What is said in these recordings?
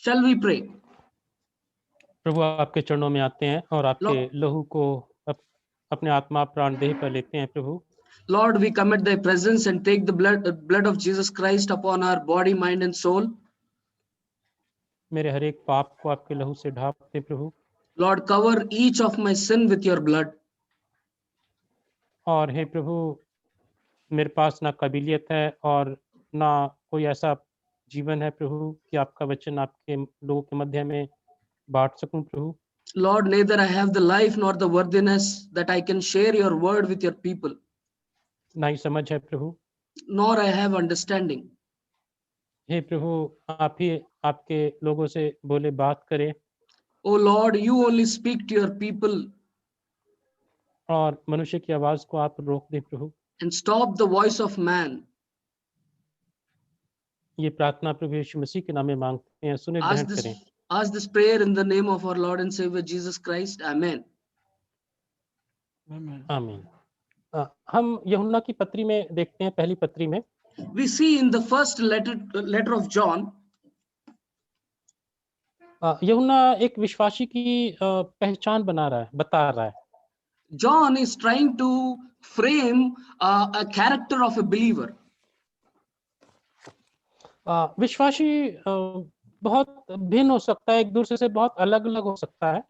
Shall we pray? प्रभु आपके चरणों में आते हैं और आपके लहू को अपने आत्मा प्राण देह पर लेते हैं प्रभु। Lord, we commit thy presence and take the blood of Jesus Christ upon our body, mind and soul. मेरे हर एक पाप को आपके लहू से ढांपते प्रभु। Lord, cover each of my sin with your blood. और हे प्रभु, मेरे पास ना काबिलियत है और ना कोई ऐसा जीवन है प्रभु कि आपका वचन आपके लोगों के मध्य में बांट सकूं प्रभु। Lord, neither I have the life nor the worthiness that I can share your word with your people. ना ही समझ है प्रभु, Nor I have understanding. हे प्रभु, आप ही आपके लोगों से बोले बात करें। Oh Lord, you only speak to your people. और मनुष्य की आवाज को आप रोक दें प्रभु। And stop the voice of man. ये प्रार्थना प्रभु यीशु मसीह के नाम में मांगते हैं, सुने ग्रहण करें। Ask this prayer in the name of our Lord and Savior Jesus Christ. Amen. आमीन। हम यूहन्ना की पत्री में देखते हैं, पहली पत्री में We see in the first letter of John, यूहन्ना एक विश्वासी की पहचान बता रहा है। John is trying to frame a character of a believer. विश्वासी बहुत भिन्न हो सकता है, एक दूसरे से बहुत अलग अलग हो सकता है।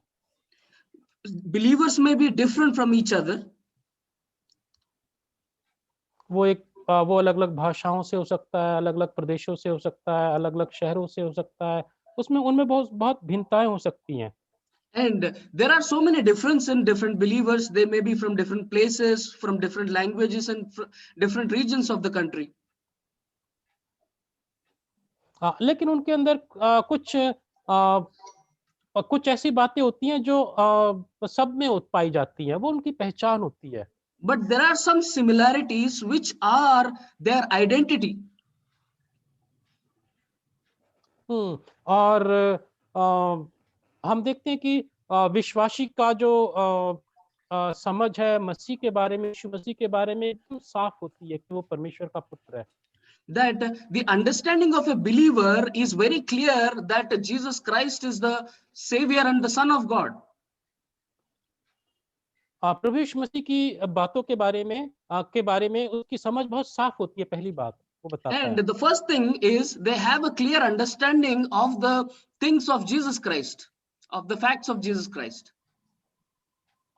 Believers may be different from each other. वो अलग अलग भाषाओं से हो सकता है, अलग अलग प्रदेशों से हो सकता है, अलग अलग शहरों से हो सकता है, उनमें बहुत भिन्नताएं हो सकती हैं। And there are so many differences in different believers. They may be from different places, from different languages and different regions of the country. लेकिन उनके अंदर कुछ ऐसी बातें होती हैं जो सब में पाई जाती हैं, वो उनकी पहचान होती है। But there are some similarities which are their identity. और हम देखते हैं कि विश्वासी का जो समझ है मसीह के बारे में, यीशु मसीह के बारे में एकदम साफ होती है कि वो परमेश्वर का पुत्र है। That the understanding of a believer is very clear that Jesus Christ is the Savior and the Son of God. प्रभु यीशु मसीह की बातों के बारे में उसकी समझ बहुत साफ होती है। पहली बात वो बताता है। And the first thing is they have a clear understanding of the things of Jesus Christ, of the facts of Jesus Christ.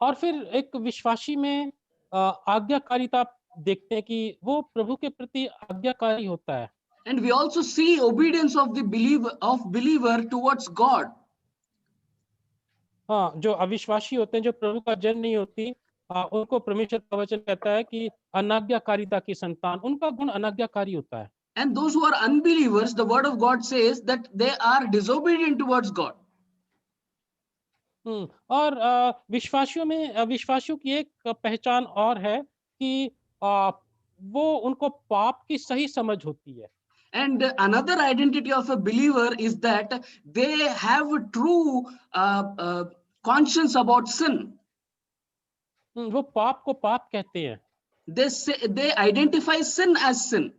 और फिर एक विश्वासी में आज्ञाकारिता देखते हैं कि वो प्रभु के प्रति आज्ञाकारी होता है। And we also see obedience of the believer towards God. हाँ, जो अविश्वासी होते हैं, जो प्रभु का जन नहीं होती, उनको परमेश्वर का वचन कहता है कि अनाज्ञाकारिता की संतान, उनका गुण अनाज्ञाकारी होता है। And those who are unbelievers, the word of God says that they are disobedient towards God. और विश्वासियों की एक पहचान और है कि वो उनको पाप की सही समझ होती है। And another identity of a believer is that they have a true conscience about sin. वो पाप को पाप कहते हैं। They identify sin as sin.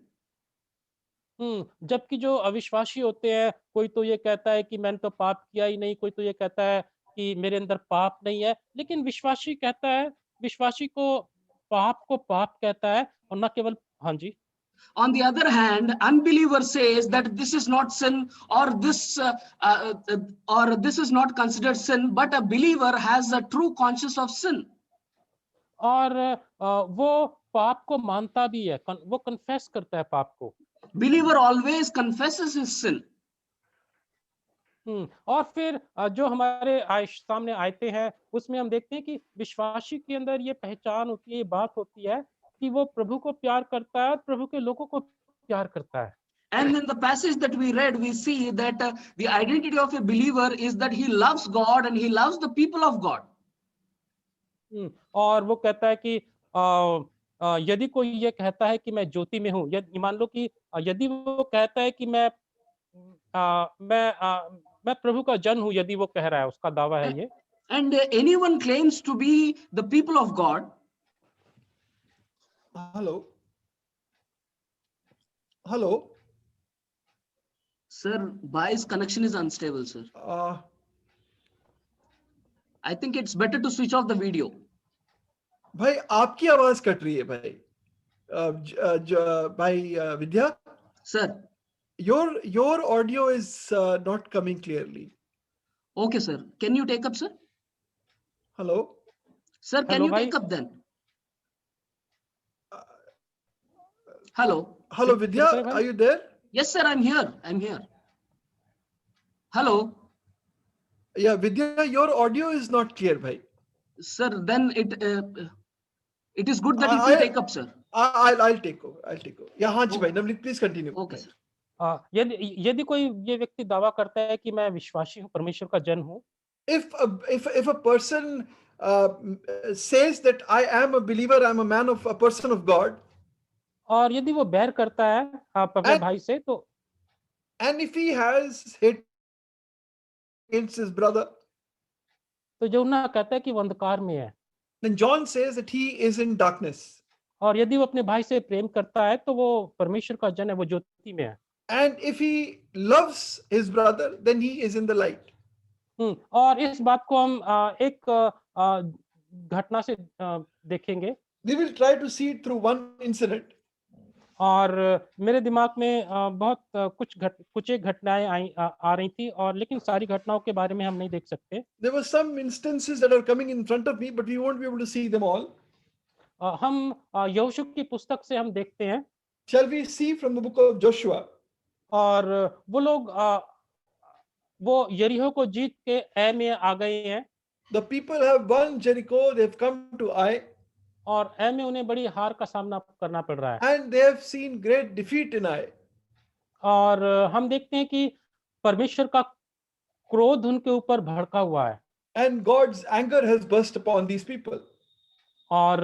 जबकि जो अविश्वासी होते हैं, कोई तो ये कहता है कि मैंने तो पाप किया ही नहीं, कोई तो ये कहता है कि मेरे अंदर पाप नहीं है, लेकिन विश्वासी को पाप कहता है और न केवल। हाँ जी। On the other hand, unbeliever says that this is not sin, or this is not considered sin, but a believer has a true conscience of sin. और वो पाप को मानता भी है, वो कन्फेस करता है पाप को। Believer always confesses his sin. और फिर जो हमारे सामने आयते हैं, उसमें हम देखते हैं कि विश्वासी के अंदर ये पहचान होती है, ये बात होती है कि वो प्रभु को प्यार करता है और प्रभु के लोगों को प्यार करता है। And in the passage that we read, we see that the identity of a believer is that he loves God and he loves the people of God. और वो कहता है कि यदि कोई ये कहता है कि मैं ज्योति में हूँ, मान लो कि यदि वो कहता है कि मैं प्रभु का जन हूँ, यदि वो कह रहा है, उसका दावा है ये। And anyone claims to be the people of God. Hello. Sir, Bhai's connection is unstable, sir. I think it's better to switch off the video. भाई आपकी आवाज कट रही है भाई. भाई विद्या, Sir, your audio is not coming clearly. okay, sir. Can you take up, sir? Hello. Sir, can Hello, you Bhai. take up then? Hello. Hello Sit- Vidya, sit, bhai. are you there? Yes, sir. I'm here. I'm here. Hello, Yeah, Vidya, your audio is not clear, bhai. sir. Then it is good that if you take up, sir. I'll take over. Yeah, हाँ जी Oh. भाई, Navneet, please continue. Okay, sir. यदि कोई ये व्यक्ति दावा करता है कि मैं विश्वासी हूँ, परमेश्वर का जन हूँ, If a person says that I am a believer, I'm a person of God, और यदि वो बैर करता है अपने And- भाई से, तो and if he has hate against his brother, यूहन्ना कहता है कि वो अंधकार में है. then John says that he is in darkness. और यदि वो अपने भाई से प्रेम करता है तो वो परमेश्वर का जन है, वो ज्योति में है. And if he loves his brother, then he is in the light. और इस बात को हम एक घटना से देखेंगे. We will try to see it through one incident. और मेरे दिमाग में बहुत कुछ एक घटनाएं आ रही थी, और लेकिन सारी घटनाओं के बारे में हम नहीं देख सकते. There were some instances that are coming in front of me, but we won't be able to see them all. हम यहोशू की पुस्तक से हम देखते हैं, Shall we see from the book of Joshua? और वो लोग वो यरीहो को जीत के ऐ में आ गए हैं, The people have won Jericho, they've come to Ai, और ऐ में उन्हें बड़ी हार का सामना करना पड़ रहा है. and they have seen great defeat in Ai. और हम देखते हैं कि परमेश्वर का क्रोध उनके ऊपर भड़का हुआ है, And God's anger has burst upon these people. और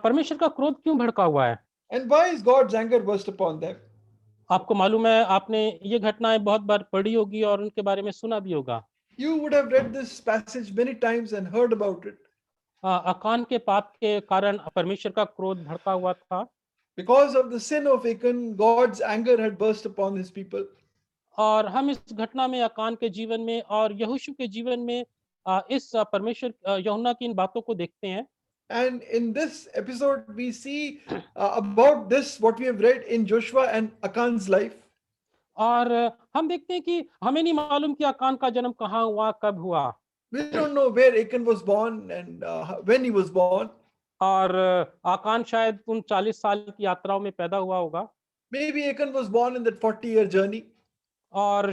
परमेश्वर का क्रोध क्यों भड़का हुआ है? And why is God's anger burst upon them? आपको मालूम है, आपने ये घटनाएं बहुत बार पढ़ी होगी और उनके बारे में सुना भी होगा. You would have read this passage many times and heard about it. अकान के पाप के कारण परमेश्वर का क्रोध भड़का हुआ था, Because of the sin of Achan, God's anger had burst upon his people. और हम इस घटना में अकान के जीवन में और यहोशू के जीवन में इस परमेश्वर यूहन्ना की इन बातों को देखते हैं. And in this episode, we see about this, what we have read in Joshua and Achan's life. और हम देखते हैं कि हमें नहीं मालूम कि अकान का जन्म कहाँ हुआ, कब हुआ, We don't know where Achan was born and when he was born. और अकान शायद उन 40 साल की यात्राओं में पैदा हुआ होगा, Maybe Achan was born in that 40-year journey. और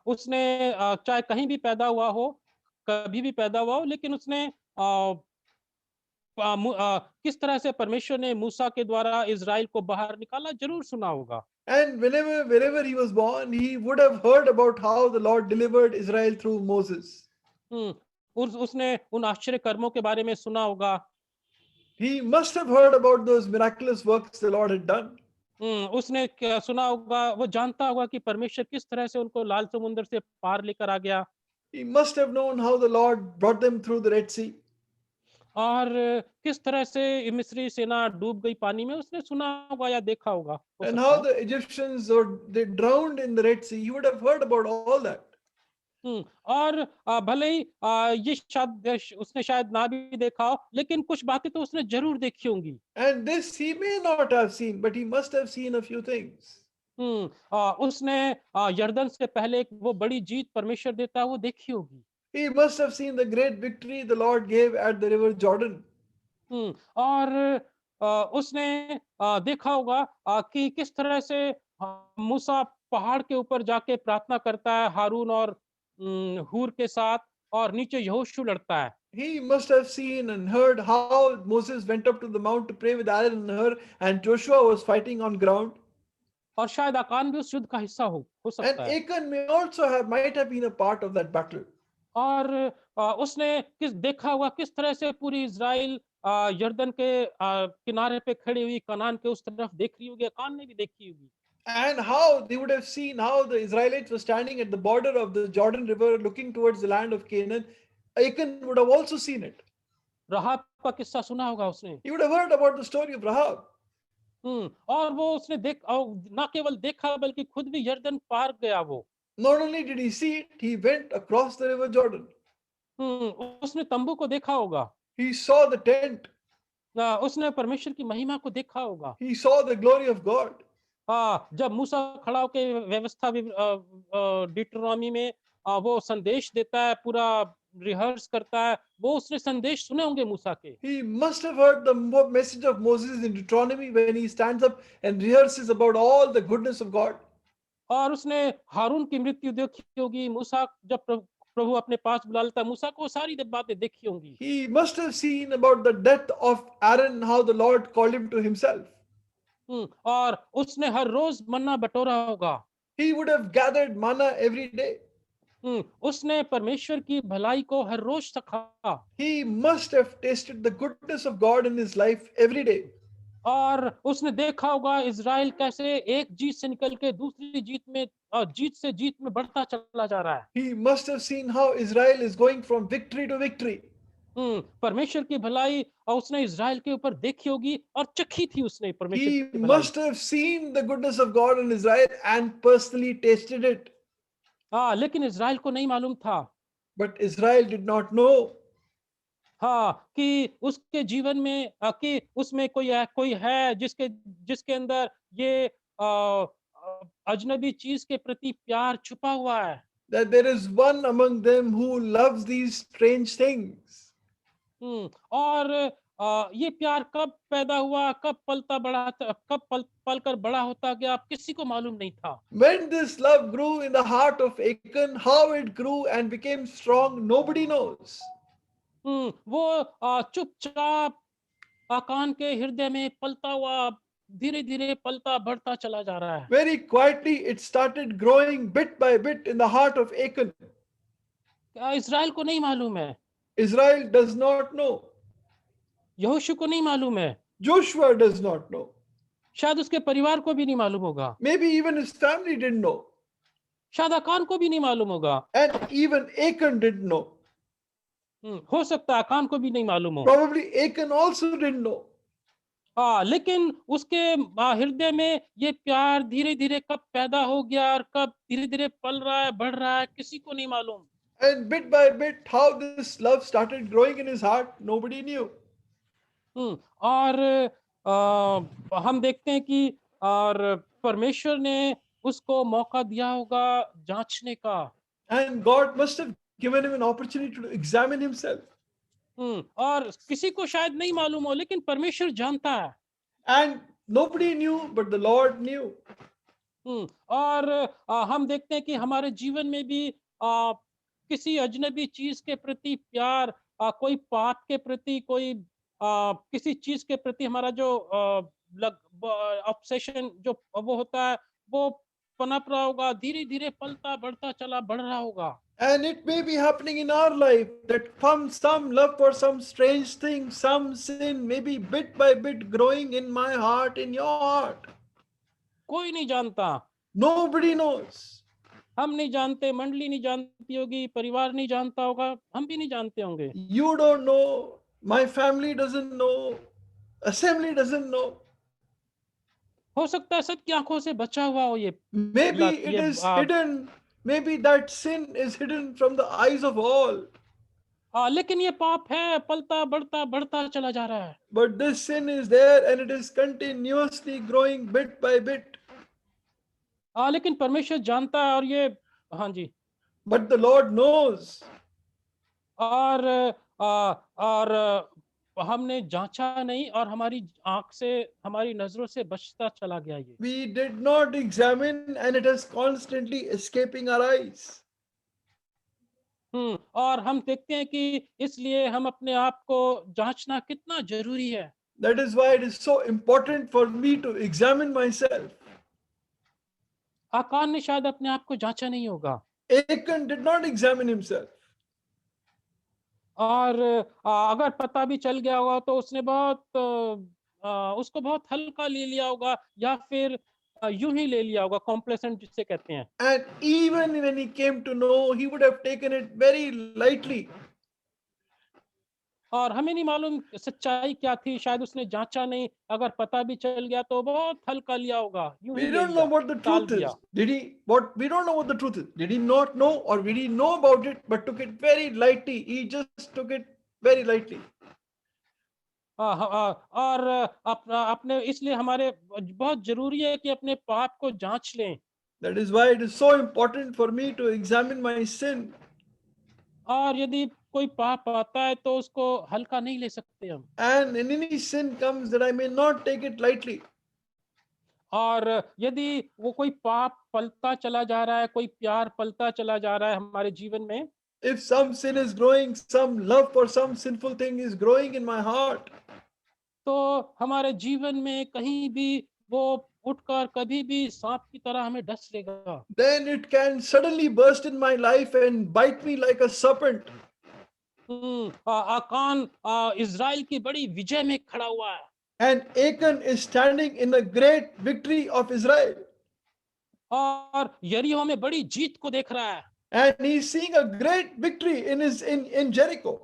उसने चाहे कहीं भी पैदा हुआ हो, कभी भी पैदा हुआ हो, लेकिन उसने किस तरह से परमेश्वर ने मूसा के द्वारा इजराइल को बाहर निकाला जरूर सुना होगा. And wherever he was born, he would have heard about how the Lord delivered Israel through Moses. उसने उन आश्चर्य कर्मों के बारे में सुना होगा. He must have heard about those miraculous works the Lord had done. उसने सुना होगा, वो जानता होगा कि परमेश्वर किस तरह से उनको लाल समुद्र से पार लेकर आ गया, He must have known how the Lord brought them through the Red Sea. और किस तरह से मिस्री सेना डूब गई पानी में, उसने सुना होगा या देखा होगा. हो And सकता how है. the Egyptians they drowned in the Red Sea. He would have heard about all that. और भले ही ये शायद उसने शायद ना भी देखा हो, लेकिन कुछ बातें तो उसने जरूर देखी होंगी. And this he may not have seen, but he must have seen a few things. उसने यरदन से पहले एक वो बड़ी जीत परमेश्वर देता है, वो देखी होगी. He must have seen the great victory the Lord gave at the river Jordan. और उसने देखा होगा कि किस तरह से मूसा पहाड़ के ऊपर जाके प्रार्थना करता है हारून और हूर के साथ, और नीचे यहोशू लड़ता है. He must have seen and heard how Moses went up to the mount to pray with Aaron and Hur, and Joshua was fighting on ground. और शायद अकान भी उस युद्ध का हिस्सा हो And सकता है. Achan might have been a part of that battle. और उसने देखा होगा किस तरह से पूरी इजराइल यरदन के किनारे पे खड़ी हुई कनान के उस तरफ देख रही होगी, अकान ने भी देखी होगी. And how they would have seen how the Israelites were standing at the border of the Jordan River looking towards the land of Canaan. Achan would have also seen it. राहाब का किस्सा सुना होगा उसने. He would have heard about the story of Rahab. और वो उसने ना केवल देखा बल्कि खुद भी यरदन पार गया वो. Not only did he see it, he went across the river Jordan. उसने तंबू को देखा होगा, He saw the tent. उसने परमेश्वर की महिमा को देखा होगा। He saw the glory of God. जब मूसा खड़ा होके व्यवस्था डिट्रोनॉमी में वो संदेश देता है, पूरा रिहर्स करता है, वो उसने संदेश सुने होंगे मूसा के। He must have heard the message of Moses in Deuteronomy when he stands up and rehearses about all the goodness of God. और उसने हारून की मृत्यु देखी होगी, मूसा जब प्रभु अपने पास बुला लेता है, मूसा को वो सारी बातें देखी होंगी। He must have seen about the death of Aaron, how the Lord called him to himself. और उसने हर रोज मन्ना बटोरा होगा। He would have gathered manna every day. उसने परमेश्वर की भलाई को हर रोज चखा। He must have tasted the goodness of God in his life every day. और उसने देखा होगा इज़राइल कैसे एक जीत से निकल के दूसरी जीत में, जीत से जीत में बढ़ता चला जा रहा है। He must have seen how Israel is going from victory to victory. परमेश्वर की भलाई और उसने इज़राइल के ऊपर देखी होगी और चखी थी उसने परमेश्वर He की भलाई। must have seen the goodness of God in Israel and personally tasted it. लेकिन इज़राइल को नहीं मालूम था। But Israel did not know. कि उसके जीवन में कि उसमें कोई है जिसके अंदर ये अजनबी चीज के प्रति प्यार छुपा हुआ है। That there is one among them who loves these strange things. और ये प्यार कब पैदा हुआ, कब पलकर बड़ा होता गया, किसी को मालूम नहीं था। When this love grew in the heart of Achan, how it grew and became strong, nobody knows. वो चुपचाप आकान के हृदय में पलता हुआ धीरे धीरे पलता बढ़ता चला जा रहा है। Very quietly, it started growing bit by bit in the heart of Achan. Israel को नहीं मालूम है, Israel does not know. यहोशू को नहीं मालूम है, Joshua does not know. शायद उसके परिवार को भी नहीं मालूम होगा, Maybe even his family didn't know. शायद आकान को भी नहीं मालूम होगा, And even Achan didn't know. हो सकता है आकान को भी नहीं मालूम हो। Probably Achan also didn't know. लेकिन उसके हृदय में ये प्यार धीरे धीरे कब पैदा हो गया और कब धीरे धीरे पल रहा है, बढ़ रहा है, किसी को नहीं मालूम। And bit by bit, how this love started growing in his heart, nobody knew. और हम देखते हैं कि और परमेश्वर ने उसको मौका दिया होगा जांचने का। And God must have given him an opportunity to examine himself. और किसी को शायद नहीं मालूम हो, लेकिन परमेश्वर जानता है। And nobody knew, but the Lord knew. और हम देखते हैं कि हमारे जीवन में भी किसी अजनबी चीज के प्रति प्यार, कोई पाप के प्रति, कोई किसी चीज के प्रति हमारा जो ऑब्सेशन जो वो होता है, वो पनप रहा होगा, धीरे धीरे पलता बढ़ता बढ़ रहा होगा। And it may be happening in our life that some love for some strange thing, some sin, maybe bit by bit growing in my heart, in your heart. कोई नहीं जानता, Nobody knows. हम नहीं जानते, मंडली नहीं जानती होगी, परिवार नहीं जानता होगा, हम भी नहीं जानते होंगे। You don't know, my family doesn't know, assembly doesn't know. हो सकता है सबकी आंखों से बचा हुआ हो ये। Maybe it is hidden. Maybe that sin is hidden from the eyes of all. लेकिन ये पाप है, पलता बढ़ता चला जा रहा है। But this sin is there and it is continuously growing bit by bit. लेकिन परमेश्वर जानता है और ये हाँ जी। But the Lord knows. और हमने जांचा नहीं और हमारी आंख से, हमारी नजरों से बचता चला गया ये। We did not examine and it is constantly escaping our eyes. और हम देखते हैं कि इसलिए हम अपने आप को जांचना कितना जरूरी है। That is why it is so important for me to examine myself. आकान ने शायद अपने आप को जांचा नहीं होगा। Achan did not examine himself. और अगर पता भी चल गया होगा तो उसने उसको बहुत हल्का ले लिया होगा, या फिर यूं ही ले लिया होगा, कॉम्प्लेसेंट जिसे कहते हैं। And even when he came to know, he would have taken it very lightly. और हमें नहीं मालूम सच्चाई क्या थी, शायद उसने जांचा नहीं, अगर पता भी चल गया तो बहुत हल्का लिया होगा, यूं ही We ले don't know लिया, what the टाल truth दिया। is. We don't know what the truth is. Did he not know, or did he know about it but took it very lightly? He just took it very lightly. और अपने इसलिए हमारे बहुत जरूरी है कि अपने पाप को जांच लें। That is why it is so important for me to examine my sin. और यदि कोई पाप आता है तो उसको हल्का नहीं ले सकते हम। And in any sin comes that I may not take it lightly. और यदि वो कोई पाप पलता चला जा रहा है, कोई प्यार पलता चला जा रहा है हमारे जीवन में, If some sin is growing, some love for some sinful thing is growing in my heart, तो हमारे जीवन में कहीं भी वो उठकर कभी भी सांप की तरह हमें डस लेगा। then it can suddenly burst in my life and bite me like a serpent. आकान इज़राइल की बड़ी विजय में खड़ा हुआ है, And Achan is standing in the great victory of Israel. और यरीहो में बड़ी जीत को देख रहा है। And he's seeing a great victory in Jericho.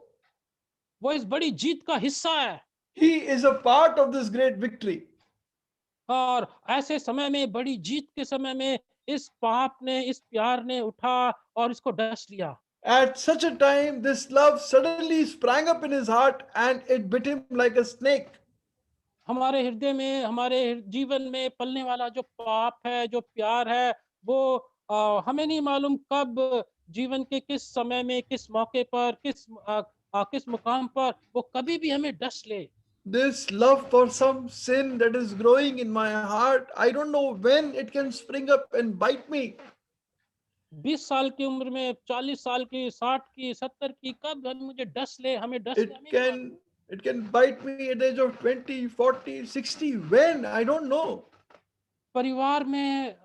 वो इस बड़ी जीत का हिस्सा है। He is a part of this great victory. और ऐसे समय में, बड़ी जीत के समय में, इस पाप ने, इस प्यार ने उठा और इसको डस लिया। At such a time, this love suddenly sprang up in his heart and it bit him like a snake. हमारे हृदय में, हमारे जीवन में पलने वाला जो पाप है, जो प्यार है, वो हमें नहीं मालूम कब, जीवन के किस समय में, किस मौके पर, किस मुकाम पर वो कभी भी हमें डस ले। This love for some sin that is growing in my heart, I don't know when it can spring up and bite me. 20 साल की उम्र में, 40 साल की, 60 की, 70 की, कब मुझे डस ले, हमें डस ले, It हमें नहीं can मालूम। it can bite me at the age of 20, 40, 60. When? I don't know. परिवार में,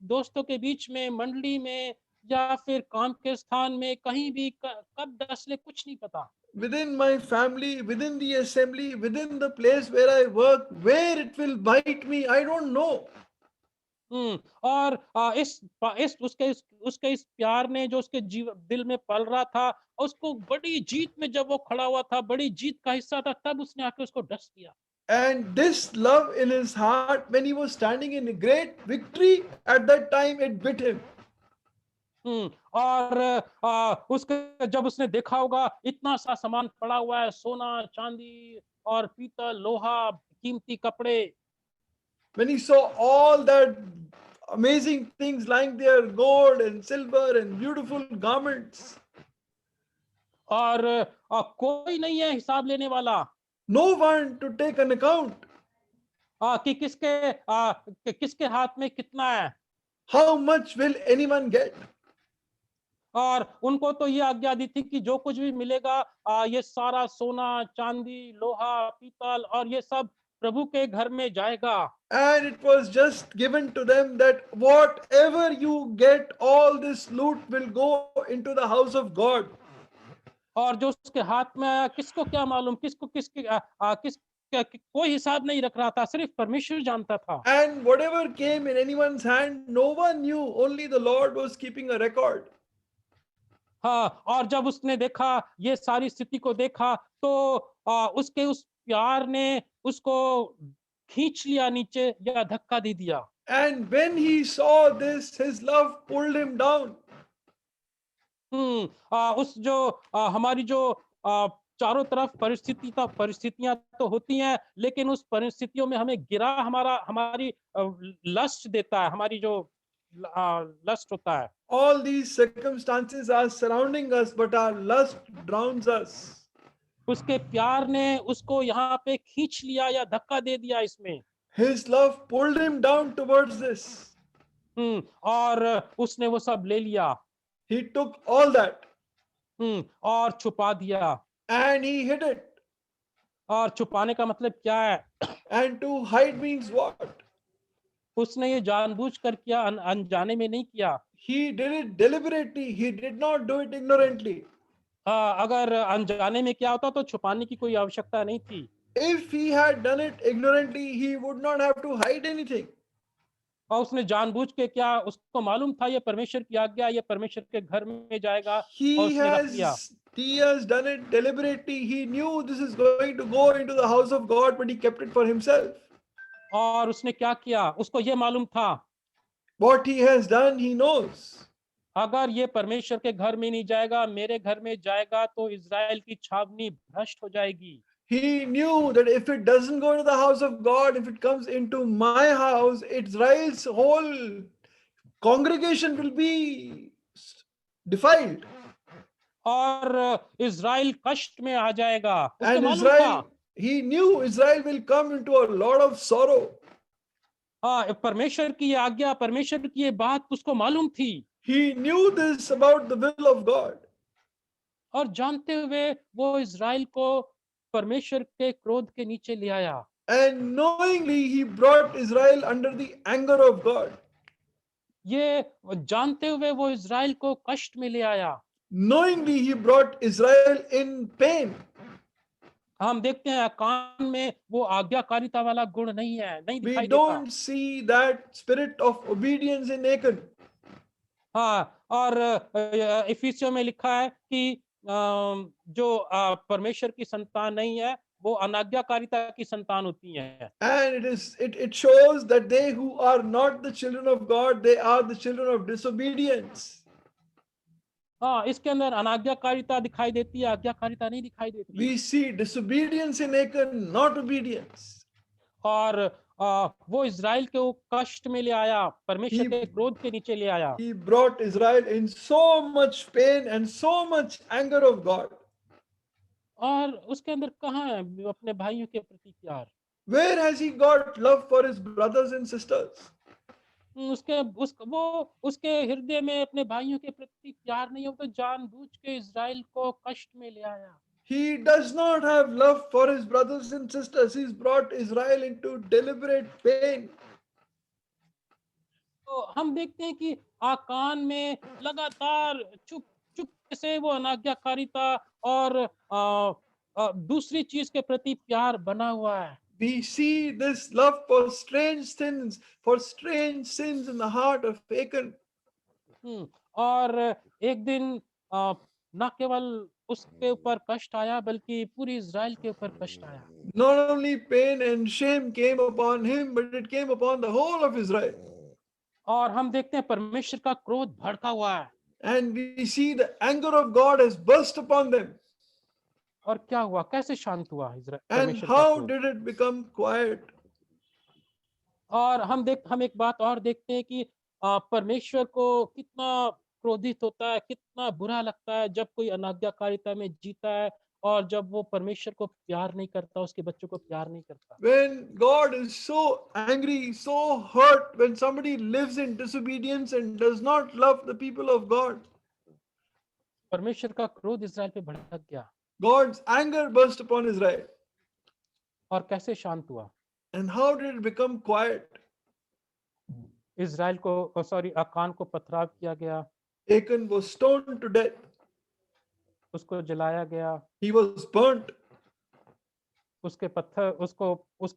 दोस्तों के बीच में, मंडली में, या फिर काम के स्थान में, कहीं भी कब डस ले कुछ नहीं पता। Within my family, within the assembly, within the place where I work, where it will bite me, I don't know. और उसके इस प्यार ने जो उसके दिल में पल रहा था, उसको बड़ी जीत में जब वो खड़ा हुआ था, बड़ी जीत का हिस्सा था, तब उसने आके उसको डस दिया। And this love in his heart, when he was standing in a great victory, at that time it bit him. और उसके जब उसने देखा होगा इतना सा सामान पड़ा हुआ है, सोना, चांदी और पीतल, लोहा, कीमती कपड़े, When he saw all that amazing things lying there, gold and silver and beautiful garments, और कोई नहीं है हिसाब लेने वाला, no one to take an account. कि किसके हाथ में कितना है। How much will anyone get? और उनको तो ये आज्ञा दी थी कि जो कुछ भी मिलेगा, ये सारा सोना, चांदी, लोहा, पीतल और ये सब प्रभु के घर में जाएगा। And it was just given to them that whatever you get, all this loot will go into the house of God. और जो उसके हाथ में आया, किसको क्या मालूम, कोई हिसाब नहीं रख रहा था, सिर्फ परमेश्वर जानता था। And whatever came in anyone's hand, no one knew, only the Lord was keeping a record. हाँ, और जब उसने देखा, ये सारी स्थिति को देखा, तो उसके उस प्यार ने उसको खींच लिया नीचे या धक्का दे दिया। And when he saw this, his love pulled him down. हमारी जो चारों तरफ परिस्थितियां तो होती हैं, लेकिन उस परिस्थितियों में हमें गिरा हमारी लस्ट देता है, हमारी जो लस्ट होता है। All these circumstances are surrounding us, but our lust drowns us. उसके प्यार ने उसको यहाँ पे खींच लिया या धक्का दे दिया इसमें। His love pulled him down towards this. और उसने वो सब ले लिया। He took all that और छुपा दिया। and he hid it. और छुपाने का मतलब क्या है? And to hide means what? उसने ये जानबूझकर किया, अनजाने में नहीं किया। He did it deliberately. He did not do it ignorantly. अगर अनजाने में क्या होता तो छुपाने की कोई आवश्यकता नहीं थी। If he had done it ignorantly, he would not have to hide anything. और उसने जानबूझ के क्या, उसको मालूम था ये परमेश्वर की आज्ञा, ये परमेश्वर के घर में जाएगा, और He उसने रख लिया। has He has done it deliberately. He knew this is going to go into the house of God, but he kept it for himself. और उसने क्या किया, उसको ये मालूम था What he has done, he knows. अगर ये परमेश्वर के घर में नहीं जाएगा, मेरे घर में जाएगा तो इज़राइल की छावनी भ्रष्ट हो जाएगी। He knew that if it doesn't go to the house of God, if it comes into my house, Israel's whole congregation will be defiled. और इज़राइल कष्ट में आ जाएगा। उसको And मालूम था Israel, he knew Israel will come into a lot of sorrow. परमेश्वर की ये आज्ञा, परमेश्वर की ये बात उसको मालूम थी He knew this about the will of God. और जानते हुए वो इज़राइल को परमेश्वर के क्रोध के नीचे ले आया। And knowingly, he brought Israel under the anger of God. ये जानते हुए वो इज़राइल को कष्ट में ले आया। Knowingly, he brought Israel in pain. हम देखते हैं आकान में वो आज्ञाकारिता वाला गुण नहीं है, नहीं We दिखाई देता। don't see that spirit of obedience in Achan. हाँ, और इफिसियों में लिखा है कि जो परमेश्वर की संतान नहीं है, वो अनाज्ञाकारिता की संतान होती हैं। And it shows that they who are not the children of God, they are the children of disobedience. हाँ, इसके अंदर अनाज्ञाकारिता दिखाई देती है, आज्ञाकारिता नहीं दिखाई देती। We see disobedience in Achan, not obedience. और वो इज़राइल को कष्ट में ले आया, परमेश्वर के क्रोध के नीचे ले आया। He brought Israel in so much pain and so much anger of God. और उसके अंदर कहाँ है अपने भाइयों के प्रति प्यार? Where has he got love for his brothers and sisters? उसके हृदय में अपने भाइयों के प्रति प्यार नहीं है, वो तो जानबूझ के इज़राइल को कष्ट में ले आया। He does not have love for his brothers and sisters. He's brought Israel into deliberate pain. तो हम देखते हैं कि आकान में लगातार चुप से वो अनाज्ञाकारिता और दूसरी चीज के प्रति प्यार बना हुआ है। We see this love for strange sins in the heart of Achan. और एक दिन न केवल उसके ऊपर कष्ट आया बल्कि पूरी इज़राइल के ऊपर कष्ट आया। Not only pain and shame came upon him, but it came upon the whole of Israel. और हम देखते हैं परमेश्वर का क्रोध भड़का हुआ है। And we see the anger of God has burst upon them. और क्या हुआ, कैसे शांत हुआ Israel? And how did it become quiet? और हम एक बात और देखते हैं कि परमेश्वर को कितना क्रोधित होता है, कितना बुरा लगता है जब कोई अनाज्ञाकारिता में जीता है और जब वो परमेश्वर को प्यार नहीं करता, उसके बच्चों को प्यार नहीं करता। When God is so angry, so hurt, when somebody lives in disobedience and does not love the people of God, परमेश्वर का क्रोध इज़राइल पे भड़क गया। God's anger burst upon Israel. और कैसे शांत हुआ? And how did it become quiet? Israel को आकान को पथराव किया गया। Achan was stoned to death. उसको जलाया गया। He was burnt. उसके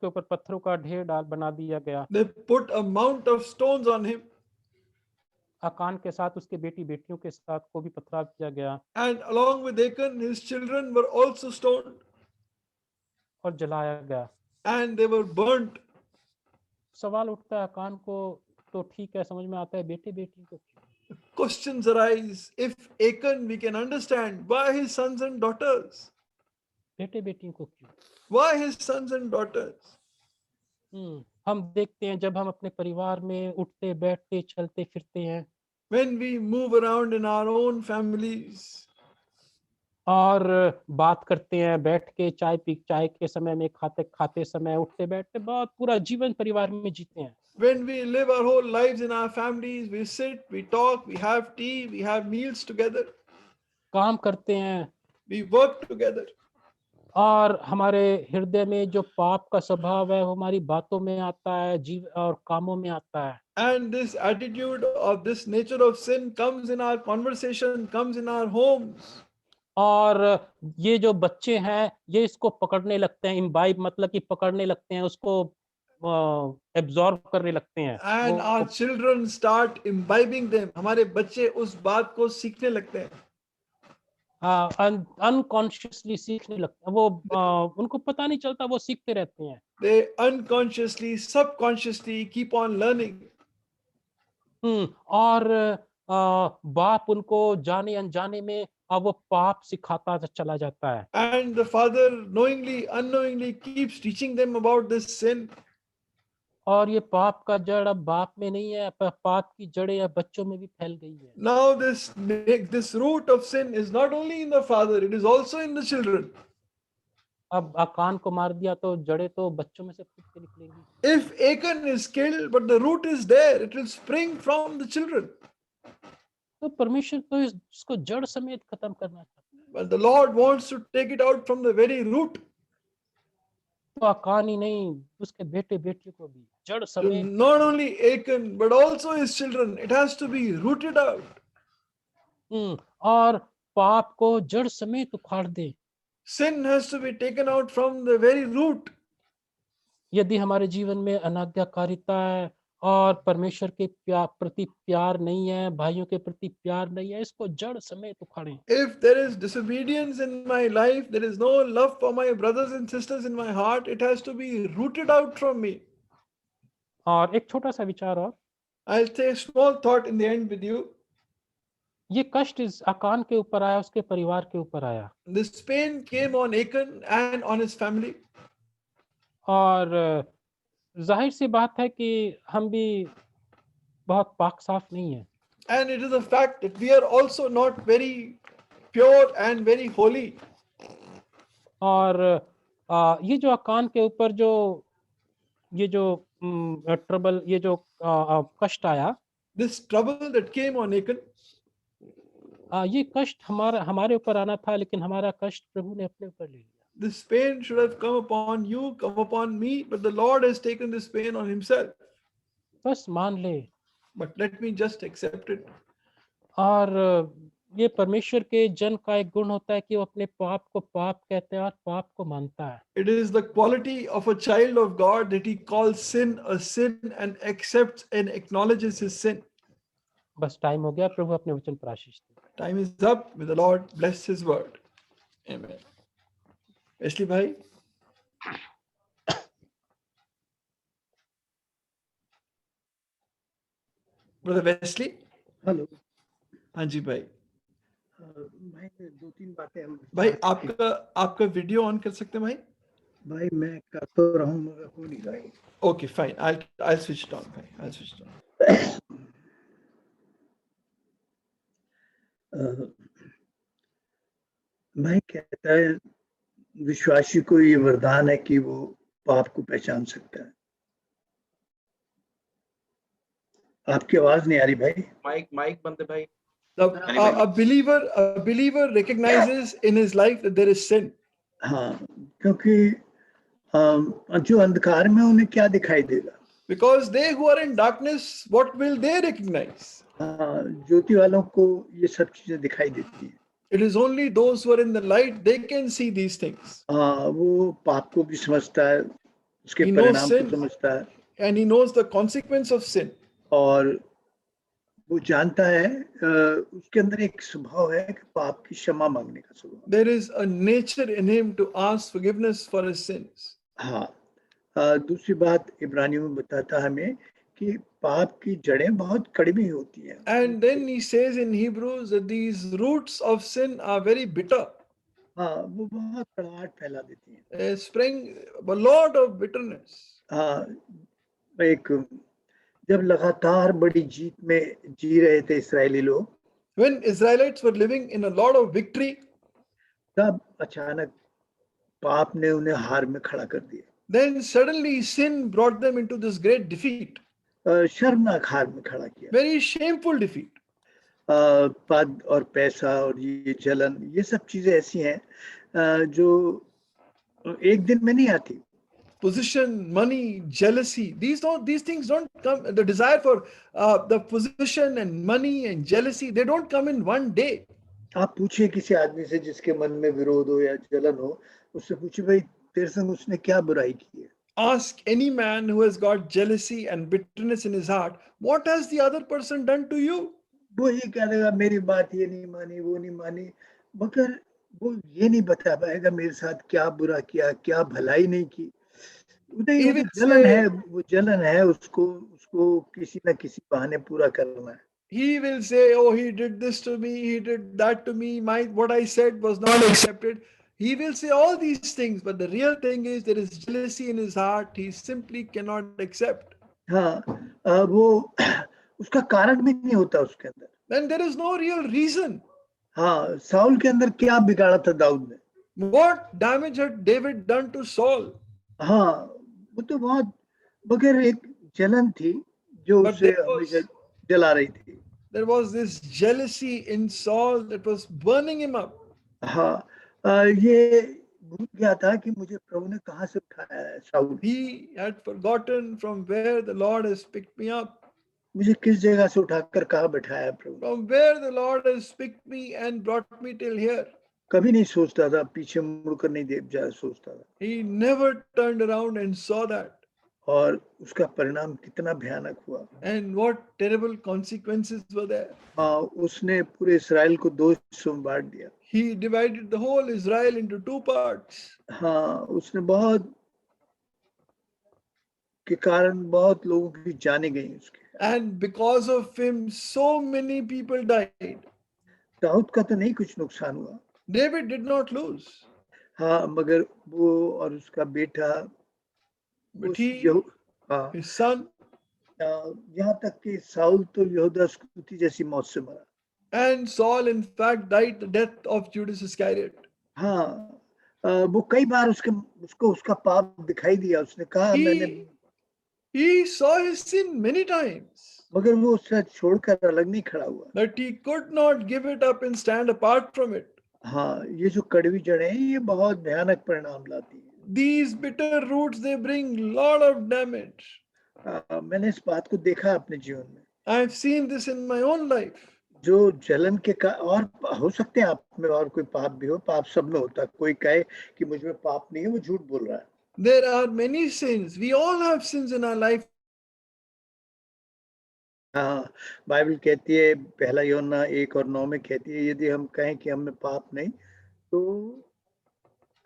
ऊपर पत्थरों का ढेर बना दिया गया। They put a mount of stones on him. आकान के साथ उसके बेटियों के साथ को भी पथराव किया गया। And along with Achan, his children were also stoned. और जलाया गया। And they were burnt. सवाल उठता है, आकान को तो ठीक है, समझ में आता है, बेटियों को Questions arise. If Achan, we can understand why his sons and daughters. बेटियों को क्यों? Why his sons and daughters? हम देखते हैं जब हम अपने परिवार में उठते बैठते चलते फिरते हैं, When we move around in our own families, और बात करते हैं बैठ के, चाय के समय में, खाते समय, उठते बैठते, बहुत पूरा जीवन परिवार में जीते हैं। when we live our whole lives in our families, we sit, we talk, we have tea, we have meals together. काम करते हैं, we work together. और हमारे हृदय में जो पाप का स्वभाव है वो हमारी बातों में आता है, और कामों में आता है। And this attitude of this nature of sin comes in our conversation, comes in our homes. और ये जो बच्चे हैं ये इसको पकड़ने लगते हैं, इम्बाइब मतलब कि पकड़ने लगते हैं, उसको एब्जॉर्ब करने लगते हैं। And our children start imbibing them. हमारे बच्चे उस बात को सीखने लगते हैं। अनकॉन्शियसली सीखने लगते हैं, वो उनको पता नहीं चलता, वो सीखते रहते हैं। They unconsciously, subconsciously keep on learning. और बाप उनको जाने अनजाने में अब वो पाप सिखाता चला जाता है। And the father knowingly, unknowingly keeps teaching them about this sin. और ये पाप का जड़ अब बाप में नहीं है, पाप की जड़ें अब बच्चों में भी फैल गई है। Now this root of sin is not only in the father, it is also in the children. अब आकान को मार दिया तो जड़ें तो बच्चों में से फूट के निकलेंगी। If Achan is killed, but the root is there, it will spring from the children. तो परमेश्वर तो इसको जड़ समेत खत्म करना चाहता है। But the Lord wants to take it out from the very root. तो आकान ही नहीं, उसके बेटे बेटियों को भी जड़ समेत। Not only Achan, but also his children. It has to be rooted out. और पाप को जड़ समेत उखाड़ दे। Sin has to be taken out from the very root. यदि हमारे जीवन में अनाज्ञाकारिता है और परमेश्वर के प्रति प्यार नहीं है, भाइयों के प्रति प्यार नहीं है, इसको जड़ समेत उखाड़ें। If there is disobedience in my life, there is no love for my brothers and sisters in my heart, it has to be rooted out from me. और एक छोटा सा विचार और, I'll say a small thought in the end with you. ये कष्ट इस आकान के ऊपर आया, उसके परिवार के ऊपर आया। This pain came on Achan and on his family. और जाहिर सी बात है कि हम भी बहुत पाक साफ नहीं है। And it is a fact that we are also not very pure and very holy. और ये जो आकान के ऊपर जो ये जो ट्रबल, ये जो कष्ट आया, This trouble that came on Achan, ये कष्ट हमारे ऊपर आना था, लेकिन हमारा कष्ट प्रभु ने अपने ऊपर ले लिया। this pain should have come upon you, come upon me, but the Lord has taken this pain on himself. बस मान ले। But let me just accept it. और ये परमेश्वर के जन का एक गुण होता है कि वो अपने पाप को पाप कहते हैं और पाप को मानता है। It is the quality of a child of God that he calls sin a sin and accepts and acknowledges his sin. बस टाइम हो गया, प्रभु अपने वचन पर आशीष दे। Time is up. May the Lord bless his word. Amen. Wesley bhai. Brother Wesley. Hello हाँ जी भाई। भाई दो तीन बातें हम भाई आपका वीडियो ऑन कर सकते हैं भाई? भाई मैं कर तो रहा हूँ मगर हो नहीं रहा है। Okay, fine. I'll switch it on भाई. I'll switch it on. भाई कहता है विश्वासी को ये वरदान है कि वो पाप को पहचान सकता है। आपकी आवाज नहीं आ रही भाई। माइक बंद है भाई। A believer recognizes in his life that there is sin. हाँ, क्योंकि जो अंधकार में उन्हें क्या दिखाई देगा? Because they who are in darkness, what will they recognize? ज्योति वालों को ये सब चीजें दिखाई देती हैं। It is only those who are in the light, they can see these things. वो पाप को भी समझता है, उसके He knows परिणाम sin. को समझता है, And he knows the consequence of sin. और वो जानता है उसके अंदर एक स्वभाव है कि पाप की क्षमा मांगने का स्वभाव। There is a nature in him to ask forgiveness for his sins. हाँ, दूसरी बात इब्रानियों में बताता हमें कि पाप की जड़ें बहुत कड़वी होती हैं। And then he says in Hebrews that these roots of sin are very bitter. हाँ, वो बहुत कड़वाहट फैला देती हैं। They spring a lot of bitterness. हाँ, एक जब लगातार बड़ी जीत में जी रहे थे इस्राएली लोग, When Israelites were living in a lot of victory, तब अचानक पाप ने उन्हें हार में खड़ा कर दिया। then suddenly sin brought them into this great defeat. शर्मनाक हार में खड़ा किया। Very shameful defeat. पद और पैसा और ये जलन, ये सब चीजें ऐसी हैं जो एक दिन में नहीं आती। Position, money, jealousy, these things don't come. The desire for the position and money and jealousy, they don't come in one day. आप पूछिए किसी आदमी से जिसके मन में विरोध हो या जलन हो, उससे पूछिए भाई तेरे संग उसने क्या बुराई की है? Ask any man who has got jealousy and bitterness in his heart, what has the other person done to you? वो ये कह देगा मेरी बात ये नहीं मानी, वो नहीं मानी, मगर वो ये नहीं बता पाएगा मेरे साथ क्या बुरा किया, क्या भलाई नहीं की। नहीं, He वो तो will जलन है, say, वो जलन है, उसको उसको किसी न किसी बहाने पूरा करना है। he will say, oh, he did this to me, he did that to me, my what I said was not accepted. He will say all these things, but the real thing is there is jealousy in his heart. He simply cannot accept. हाँ, वो उसका कारण भी नहीं होता उसके अंदर। And there is no real reason. हाँ, साउल के अंदर क्या बिगाड़ा था दाऊद ने? What damage had David done to Saul? हाँ, वो तो बहुत, मगर एक जलन थी जो But उसे हमेशा जला रही थी। there was this jealousy in Saul that was burning him up. हाँ, ये भूल गया था कि मुझे प्रभु ने कहाँ से उठाया है। Saul He had forgotten from where the Lord has picked me up, मुझे किस जगह से उठाकर कहाँ बैठाया है प्रभु ने। from where the Lord has picked me and brought me till here. कभी नहीं सोचता था, पीछे मुड़कर नहीं देख जा सोचता था। He never turned around and saw that. और उसका परिणाम कितना भयानक हुआ। And what terrible consequences were there. हाँ, उसने पूरे इस्राएल को दो हिस्सों में बांट दिया। He divided the whole Israel into two parts. हाँ, उसने बहुत के कारण बहुत लोगों की जाने गई उसके। And because of him, so many people died. Dawood का तो नहीं कुछ नुकसान हुआ। David did not lose. हाँ, मगर वो और उसका बेटा, But उस he, हाँ, his son, यहाँ तक कि साउल तो यहूदा स्कूती जैसी मौत से मरा। and Saul, in fact, died the death of Judas Iscariot. हाँ, वो कई बार उसको उसका पाप दिखाई दिया। उसने कहा मैंने, He saw his sin many times, मगर वो उससे छोड़कर अलग नहीं खड़ा हुआ। but he could not give it up and stand apart from it. हाँ, ये जो कड़वी जड़ें हैं ये बहुत भयानक परिणाम लाती हैं। These bitter roots, they bring lot of damage. मैंने इस बात को देखा अपने जीवन में। I've seen this in my own life. जो जलन के और हो सकते हैं आप में और कोई पाप भी हो, पाप सब में होता है। कोई कहे कि मुझ में पाप नहीं है, वो झूठ बोल रहा है। There are many sins. We all have sins in our life. हाँ, बाइबल कहती है, पहला यूहन्ना 1 और 9 में कहती है, यदि हम कहें कि हम में पाप नहीं तो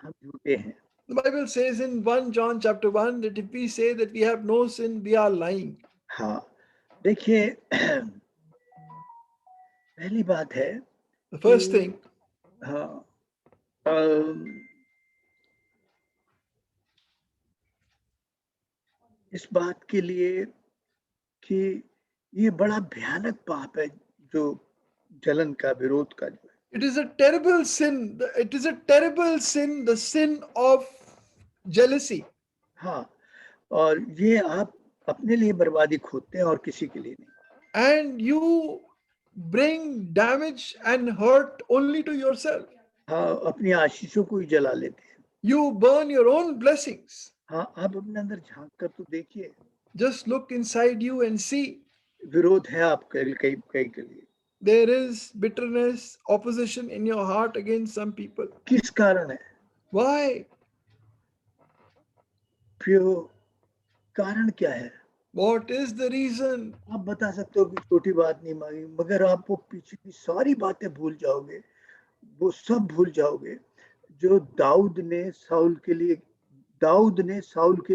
हम झूठे हैं। The Bible says in 1 John chapter 1 that if we say that we have no sin, we are lying. हाँ, देखिए पहली बात है, The first thing, हाँ, इस बात के लिए कि ये बड़ा भयानक पाप है जो जलन का, विरोध का जो है। it is a terrible sin. It is a terrible sin, the sin of jealousy. हाँ, और ये आप अपने लिए बर्बादी खोदते हैं और किसी के लिए नहीं। And you bring damage and hurt only to yourself. हाँ, अपनी आशीषों को ही जला लेते हैं। You burn your own blessings. हाँ, आप अपने अंदर झांक कर तो देखिए, Just look inside you and see. विरोध है आपके कई के लिए। There is bitterness, opposition in your heart against some people. किस कारण है? Why? प्रियो, कारण क्या है? What is the reason? आप बता सकते हो कि छोटी बात नहीं मांगी, मगर आप वो पीछे की सारी बातें भूल जाओगे, वो सब भूल जाओगे जो दाऊद ने साउल के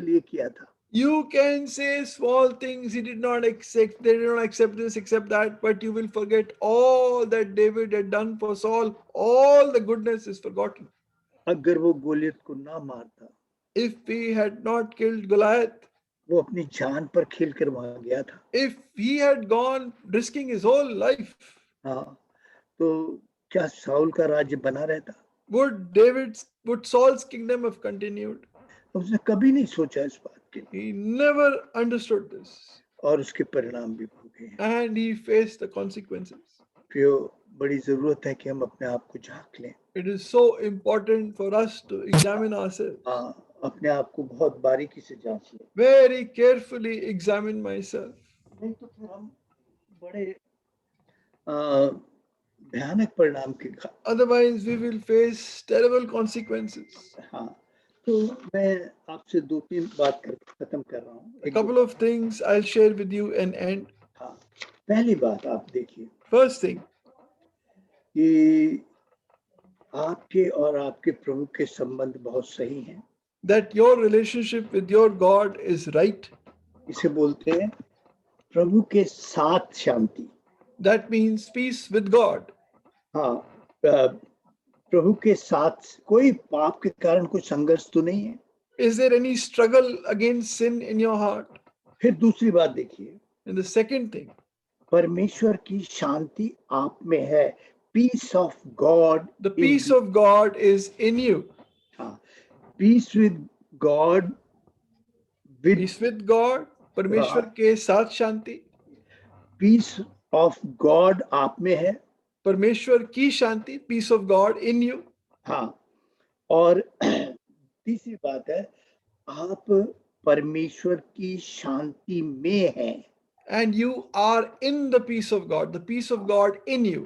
लिए किया था। You can say small things he did not accept, they did not accept this, accept that, but you will forget all that David had done for Saul. All the goodness is forgotten. अगर वो गोलियत को ना मारता, If he had not killed Goliath, वो अपनी जान पर खेल कर वहां गया था। if he had gone risking his whole life, हाँ, तो क्या साउल का राज्य बना रहता? would Saul's kingdom have continued? उसने कभी नहीं सोचा इस बात के लिए, He never understood this, और उसके परिणाम भी भोगे हैं। and he faced the consequences. प्रियो, बड़ी जरूरत है कि हम अपने आप को झांक लें। It is so important for us to examine ourselves. हाँ, अपने आप को बहुत बारीकी से जांच लें। Very carefully examine myself. नहीं तो फिर हम बड़े भयानक परिणाम के Otherwise, we will face terrible consequences. हाँ, तो मैं आपसे 2-3 बात करके खत्म कर रहा हूँ। A couple of things I'll share with you and end. हाँ, पहली बात आप देखिए First thing, कि आपके और आपके प्रभु के संबंध बहुत सही हैं। that your relationship with your God is right. इसे बोलते हैं प्रभु के साथ शांति। That means peace with God. हाँ, प्रभु के साथ कोई पाप के कारण कोई संघर्ष तो नहीं है। Is there any struggle against sin in your heart? फिर दूसरी बात देखिए, And the second thing, परमेश्वर की शांति आप में है। Peace of God, the peace of God is in you. हाँ, peace with God, with Peace with God, परमेश्वर के साथ शांति, पीस ऑफ गॉड आप में है। परमेश्वर की शांति, peace of God in you. हाँ, और तीसरी बात है, आप परमेश्वर की शांति में हैं। And you are in the peace of God, the peace of God in you.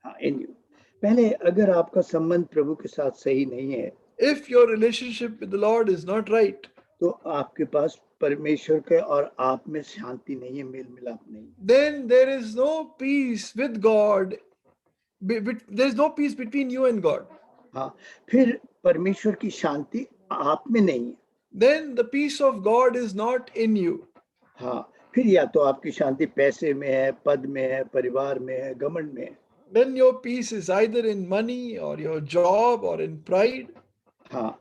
हाँ, इन यू। पहले अगर आपका संबंध प्रभु के साथ सही नहीं है, If your relationship with the Lord is not right, तो आपके पास परमेश्वर के और आप में शांति नहीं है, मेल मिलाप नहीं। then there is no peace with God. There is no peace between you and God. हाँ, फिर परमेश्वर की शांति आप में नहीं है। Then the peace of God is not in you. हाँ, फिर या तो आपकी शांति पैसे में है, पद में है, परिवार में है, घमंड में है। Then your peace is either in money or your job or in pride. हाँ,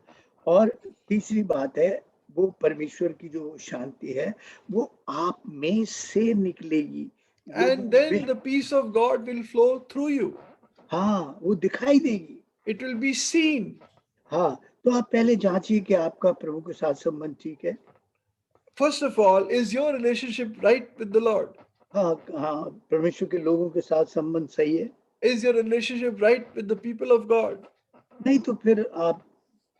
और तीसरी बात है, वो परमेश्वर की जो शांति है वो आप में से निकलेगी। And then the peace of God will flow through you. हाँ, वो दिखाई देगी। It will be seen. हाँ, तो आप पहले जांचिए कि आपका प्रभु के साथ संबंध ठीक है। First of all, is your relationship right with the Lord? हाँ हाँ, परमेश्वर के लोगों के साथ संबंध सही है। Is your relationship right with the people of God? नहीं तो फिर आप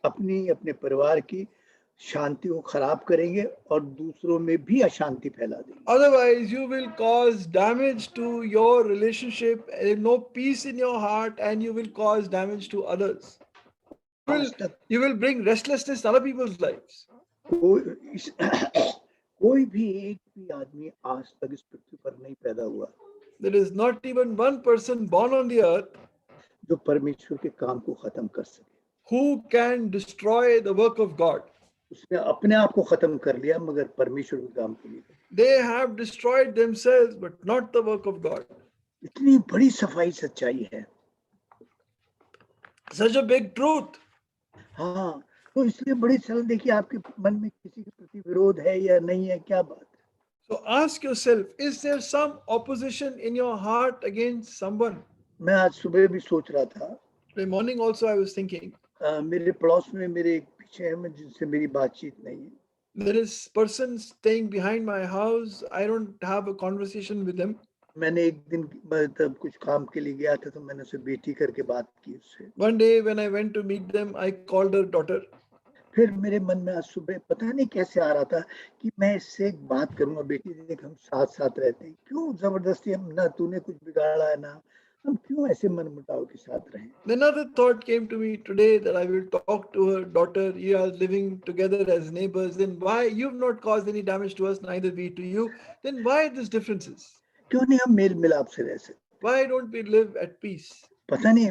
अपने परिवार की शांति को खराब करेंगे और दूसरों में भी अशांति फैला देंगे। Otherwise, you will cause damage to your relationship, no peace in your heart, and you will cause damage to others. You will bring restlessness in other people's lives. कोई भी एक भी आदमी आज तक इस पृथ्वी पर नहीं पैदा हुआ, There is not even one person born on the earth जो परमेश्वर के काम को खत्म कर सके। who can destroy the work of God. उसने अपने आप को खत्म कर लिया, मगर परमेश्वर के काम के लिए। They have destroyed themselves, but not the work of God. इतनी बड़ी सफाई सच्चाई है। Such a big truth. हाँ, तो इसलिए बड़ी सरल देखिए, आपके मन में किसी के प्रति विरोध है या नहीं है, क्या बात है? So ask yourself, is there some opposition in your heart against someone? मैं आज सुबह भी सोच रहा था, Today morning also I was thinking, मेरे पड़ोस में मेरे एक पीछे है, मैं जिनसे मेरी बातचीत नहीं है। there is person staying behind my house. I don't have a conversation with them. मैंने एक दिन मतलब कुछ काम के लिए गया था, तो मैंने उसे बेटी करके बात की उससे। One day when I went to meet them, I called her daughter. फिर मेरे मन में आज सुबह पता नहीं कैसे आ रहा था कि मैं इससे एक बात करूंगा, बेटी देख हम साथ साथ रहते हैं, क्यों जबरदस्ती हम, ना तूने कुछ बिगाड़ा है ना हम क्यों ऐसे मनमुटाव के साथ रहें। Then another thought came to me today that I will talk to her daughter. You are living together as neighbors. Then why you've not caused any damage to us, neither we to you? Then why these differences? क्यों नहीं हम mail मिलाप से रह सकते? Why don't we live at peace? पता नहीं।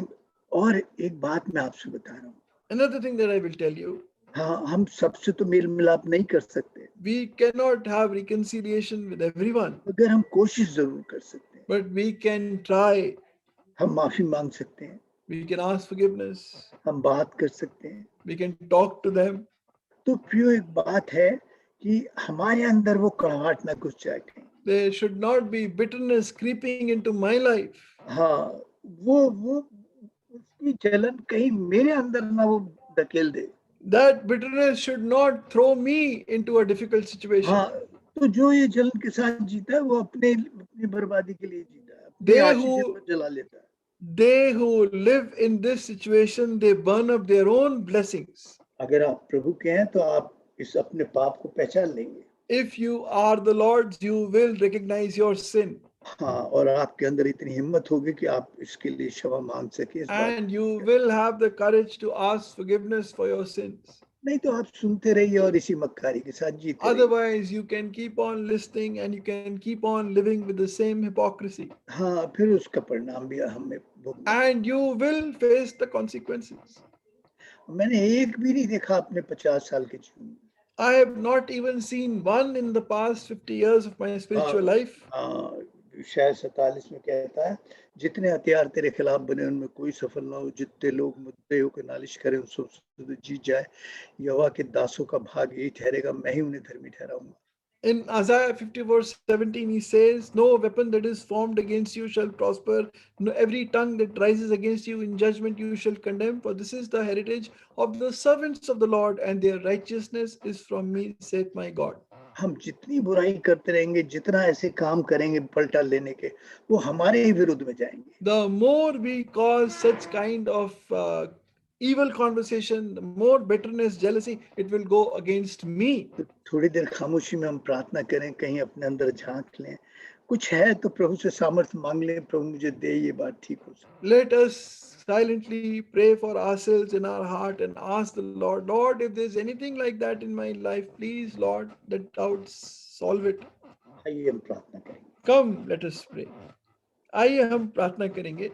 और एक बात मैं आपसे बता रहा हूँ, Another thing that I will tell you, हाँ, हम सबसे तो मेल मिलाप नहीं कर सकते, we cannot have reconciliation with everyone, मगर हम कोशिश जरूर कर सकते हैं। but we can try. हम माफी मांग सकते हैं, We can ask forgiveness. हम बात कर सकते हैं। We can talk to them. तो प्रियो, एक बात है कि हमारे अंदर वो कड़वाहट ना घुस जाए कहीं। There should not be bitterness creeping into my life. हाँ, वो उसकी जलन कहीं मेरे अंदर ना वो धकेल दे। That bitterness should not throw me into a difficult situation. हाँ, तो जो ये जलन के साथ जीता है वो अपनी बर्बादी के लिए जीता है, अपनी They आशीष who- को जला लेता है। They who live in this situation, they burn up their own blessings. अगर आप प्रभु के हैं तो आप इस अपने पाप को पहचान लेंगे। If you are the Lord's, you will recognize your sin. हाँ, और आपके अंदर इतनी हिम्मत होगी कि आप इसके लिए क्षमा मांग सके। इस बात And you will have the courage to ask forgiveness for your sins. नहीं तो आप सुनते रहिए और इसी मक्कारी के साथ जीते रहिए। Otherwise, you can keep on listening and you can keep on living with the same hypocrisy. हाँ, फिर उसका परिणाम भी हमें भुगतना। and you will face the consequences. मैंने एक भी नहीं देखा अपने 50 साल के जीवन में। I have not even seen one in the past 50 years of my spiritual life. शायद 47 में कहता है, जितने हथियार तेरे खिलाफ बने उनमें कोई सफल ना हो, जितने लोग मुद्दे होकर नालिश करें उन सबसे तो जीत जाए। यहोवा के दासों का भाग यही ठहरेगा, मैं ही उन्हें धर्मी ठहराऊंगा। In Isaiah 50 verse 17, he says, no weapon that is formed against you shall prosper. No, every tongue that rises against you in judgment you shall condemn. For this is the heritage of the servants of the Lord, and their righteousness is from me, saith my God. हम जितनी बुराई करते रहेंगे, जितना ऐसे काम करेंगे पलटा लेने के, वो हमारे ही विरुद्ध में जाएंगे। The more we cause such kind of evil conversation, the more bitterness, jealousy, it will go against me. तो थोड़ी देर खामोशी में हम प्रार्थना करें, कहीं अपने अंदर झांक लें, कुछ है तो प्रभु से सामर्थ्य मांग लें, प्रभु मुझे दे, ये बात ठीक हो सकती। Let us silently pray for ourselves in our heart and ask the Lord, Lord, if there's anything like that in my life, please, Lord, that thou solve it. आइए हम प्रार्थना करेंगे। Come, let us pray. आइए हम प्रार्थना करेंगे।